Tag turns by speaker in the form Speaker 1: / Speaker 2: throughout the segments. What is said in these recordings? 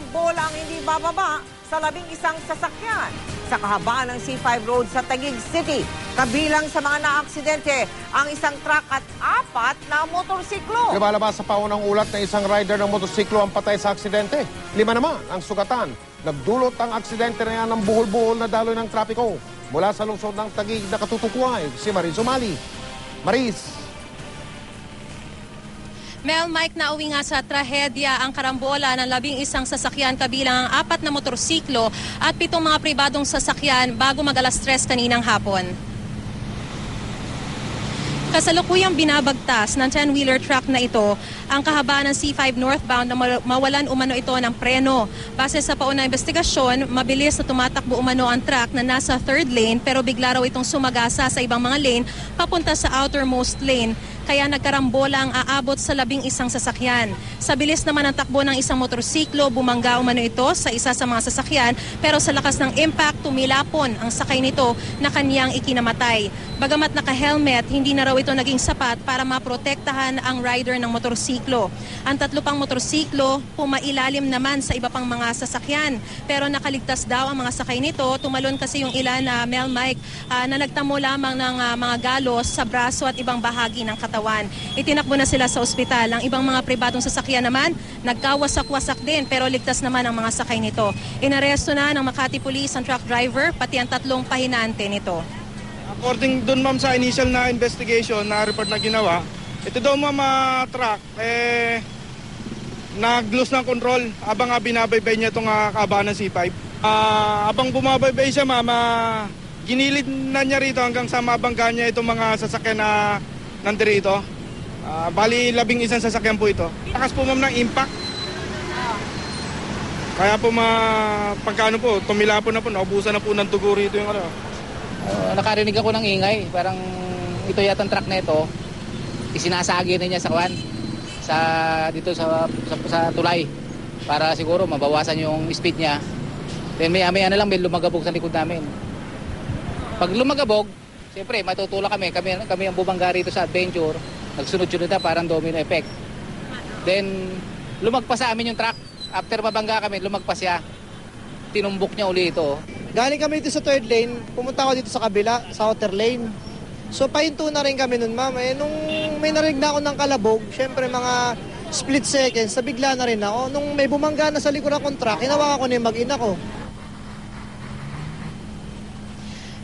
Speaker 1: karambola ang hindi bababa sa 11 sasakyan sa kahabaan ng C5 Road sa Taguig City. Kabilang sa mga naaksidente ang isang truck at 4 na motorsiklo.
Speaker 2: Lumalabas sa paunang ulat na isang rider ng motorsiklo ang patay sa aksidente. 5 naman ang sugatan. Nagdulot ang aksidente na yan ng buhol-buhol na daloy ng trapiko. Mula sa lungsod ng Taguig na katutukuan, si Maris Umali. Maris.
Speaker 3: Mel, Mike, nauwi nga sa trahedya ang karambola ng 11 sasakyan kabilang ang 4 na motorsiklo at 7 mga pribadong sasakyan bago mag-alas 3 kaninang hapon. Kasalukuyang binabagtas ng 10-wheeler truck na ito ang kahabaan ng C5 northbound na mawalan umano ito ng preno. Base sa paunang investigasyon, mabilis na tumatakbo umano ang truck na nasa 3rd lane pero bigla raw itong sumagasa sa ibang mga lane papunta sa outermost lane. Kaya nagkarambola ang aabot sa 11 sasakyan. Sa bilis naman ang takbo ng isang motorsiklo, bumangga umano ito sa isa sa mga sasakyan pero sa lakas ng impact, tumilapon ang sakay nito na kanyang ikinamatay. Bagamat naka-helmet, hindi na raw ito naging sapat para maprotektahan ang rider ng motorsiklo. Ang 3 pang motorsiklo, pumailalim naman sa iba pang mga sasakyan. Pero nakaligtas daw ang mga sakay nito. Tumalon kasi yung ilan na Mel Mike na nagtamo lamang ng mga galos sa braso at ibang bahagi ng katawan. Itinakbo na sila sa ospital. Ang ibang mga pribadong sasakyan naman, nagkawasak-wasak din pero ligtas naman ang mga sakay nito. Inaresto na ng Makati Police ang truck driver pati ang 3 pahinante nito.
Speaker 4: According dun ma'am sa initial na investigation na report na ginawa, ito daw ma'am truck nag-lose ng control habang binabaybay niya itong kahabaan ng C5. Habang bumabaybay siya ma'am, ginilid na niya rito hanggang sa mabangga niya itong mga sasakyan na nandirito. Bali 11 sasakyan po ito. Lakas po ma'am ng impact. Kaya po pagkano po, tumilapon na po, naubusan na po ng dugo rito yung
Speaker 5: Nakarinig ako ng ingay, parang ito yata ang truck na ito, isinasagi na niya sa kwan, dito sa tulay, para siguro mabawasan yung speed niya. Then maya-maya na lang may lumagabog sa likod namin. Pag lumagabog, siyempre matutulak kami ang bumangga rito sa adventure, nagsunod-sunod na parang domino effect. Then lumagpas sa amin yung truck, after mabangga kami, lumagpas siya, tinumbok niya uli ito.
Speaker 6: Galing kami dito sa 3rd lane, pumunta ako dito sa kabila, sa outer lane. So pahinto na rin kami nun ma'am. Nung may narinig na ako ng kalabog, syempre mga split seconds, bigla na rin ako. Nung may bumangga na sa likod ng truck, hinawakan ko na yung mag-ina ko.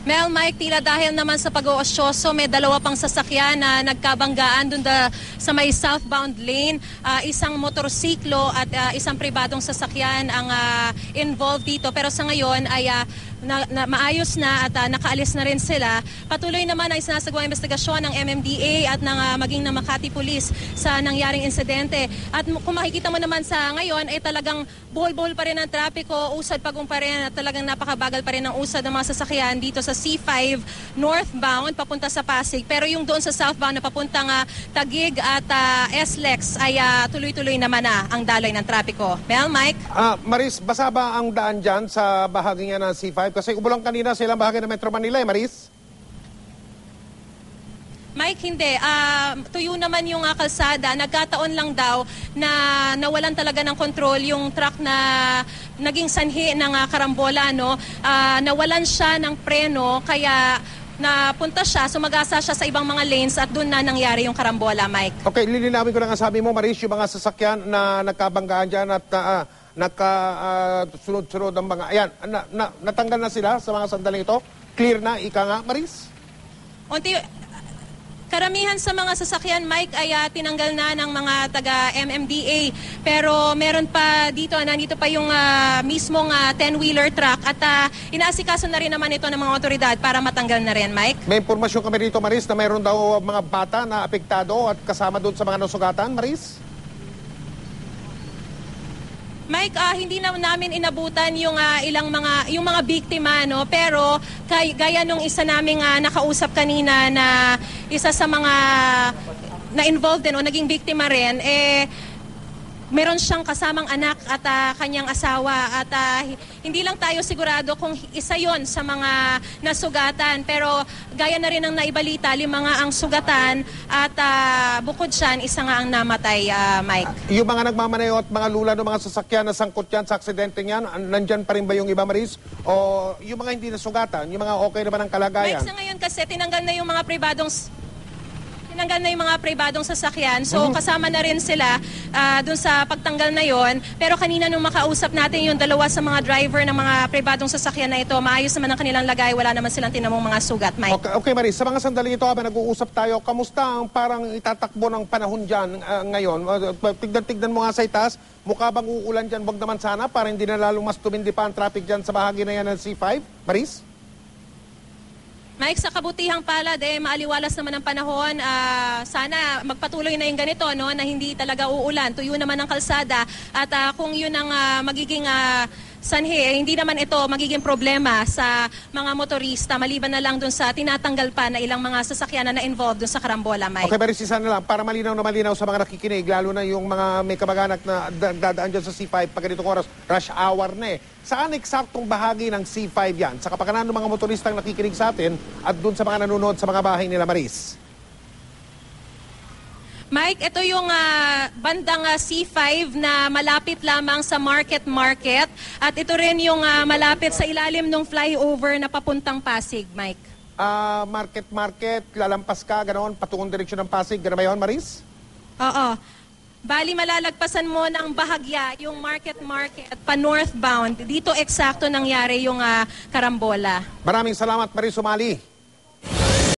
Speaker 3: Mel, Mike, tila dahil naman sa pag-oosyoso, may 2 pang sasakyan na nagkabanggaan doon sa may southbound lane. Isang motorsiklo at isang pribadong sasakyan ang involved dito. Pero sa ngayon ay maayos na at nakaalis na rin sila. Patuloy naman ang sinasagawang investigasyon ng MMDA at maging ng Makati Police sa nangyaring insidente. At kung makikita mo naman sa ngayon ay talagang buhol-buhol pa rin ang trapiko, usad-pagong pa rin at talagang napakabagal pa rin ang usad ng mga sasakyan dito sa C5 northbound papunta sa Pasig. Pero yung doon sa southbound na papuntang Taguig at SLEX ay tuloy-tuloy naman na ang daloy ng trapiko. Mel, Mike?
Speaker 2: Maris, basa ba ang daan dyan sa bahagi nga ng C5? Kasi umulang kanina silang bahagi ng Metro Manila Maris?
Speaker 3: Mike, hindi. Tuyo naman yung kalsada. Nagkataon lang daw na nawalan talaga ng control yung truck na naging sanhi ng karambola. No? Nawalan siya ng preno kaya napunta siya, sumagasa siya sa ibang mga lanes at doon na nangyari yung karambola, Mike. Okay,
Speaker 2: lilinawin ko na nga sabi mo, Maris, yung mga sasakyan na nagkabanggaan dyan at nakasunod-sunod ang mga... Ayan, natanggal na sila sa mga sandaling ito? Clear na, ika nga, Maris?
Speaker 3: Karamihan sa mga sasakyan, Mike, ay tinanggal na ng mga taga-MMDA. Pero meron pa dito, nandito pa yung mismong 10-wheeler truck at inaasikaso na rin naman ito ng mga otoridad para matanggal na rin, Mike.
Speaker 2: May impormasyon kami rito, Maris, na mayroon daw mga bata na apektado at kasama doon sa mga nasugatan, Maris?
Speaker 3: Mike, hindi na namin inabutan yung yung mga biktima, no, pero gaya nung isa naming nakausap kanina na isa sa mga na involved din o naging biktima rin, meron siyang kasamang anak at kanyang asawa at hindi lang tayo sigurado kung isa yon sa mga nasugatan, pero gaya na rin ang naibalita, 5 nga ang sugatan at bukod siyan, isa nga ang namatay, Mike.
Speaker 2: Yung mga nagmamaneho at mga lula ng mga sasakyan na sangkot yan sa aksidente niyan, nandyan pa rin ba yung iba, Maris? O yung mga hindi nasugatan, yung mga okay naman ang kalagayan?
Speaker 3: Mike, sa ngayon kasi tinanggal na yung mga pribadong sasakyan. So kasama na rin sila dun sa pagtanggal na yon. Pero kanina nung makausap natin yung 2 sa mga driver ng mga pribadong sasakyan na ito, maayos naman ang kanilang lagay, wala naman silang tinamong mga sugat, Mike.
Speaker 2: Okay, Maris, sa mga sandali ito habang nag-uusap tayo, kamusta ang parang itatakbo ng panahon dyan ngayon? Tignan mo nga sa itaas, mukha bang uulan dyan? Wag naman sana para hindi na lalong mas tumindi pa ang traffic dyan sa bahagi na yan ng C5? Maris?
Speaker 3: Mike, sa kabutihang palad, maaliwalas naman ang panahon. Sana magpatuloy na yung ganito, no, na hindi talaga uulan. Tuyo naman ang kalsada. At kung yun ang magiging sanhi, hindi naman ito magiging problema sa mga motorista, maliban na lang dun sa tinatanggal pa na ilang mga sasakyan na na-involved dun sa karambola, Mike.
Speaker 2: Okay, Maris, isa na lang, para malinaw na malinaw sa mga nakikinig, lalo na yung mga may kamag-anak na dadaan dyan sa C5 pag ganitong oras, rush hour na Saan eksaktong bahagi ng C5 yan? Sa kapakanan ng mga motoristang nakikinig sa atin at dun sa mga nanonood sa mga bahay nila, Maris?
Speaker 3: Mike, ito yung bandang C5 na malapit lamang sa Market. At ito rin yung malapit sa ilalim ng flyover na papuntang Pasig, Mike.
Speaker 2: Market, lalampas ka, ganoon, patungong direksyon ng Pasig. Ganoon ba yun, Maris?
Speaker 3: Oo. Bali, malalagpasan mo ng bahagya yung Market pa northbound. Dito eksakto nangyari yung karambola.
Speaker 2: Maraming salamat, Maris Umali.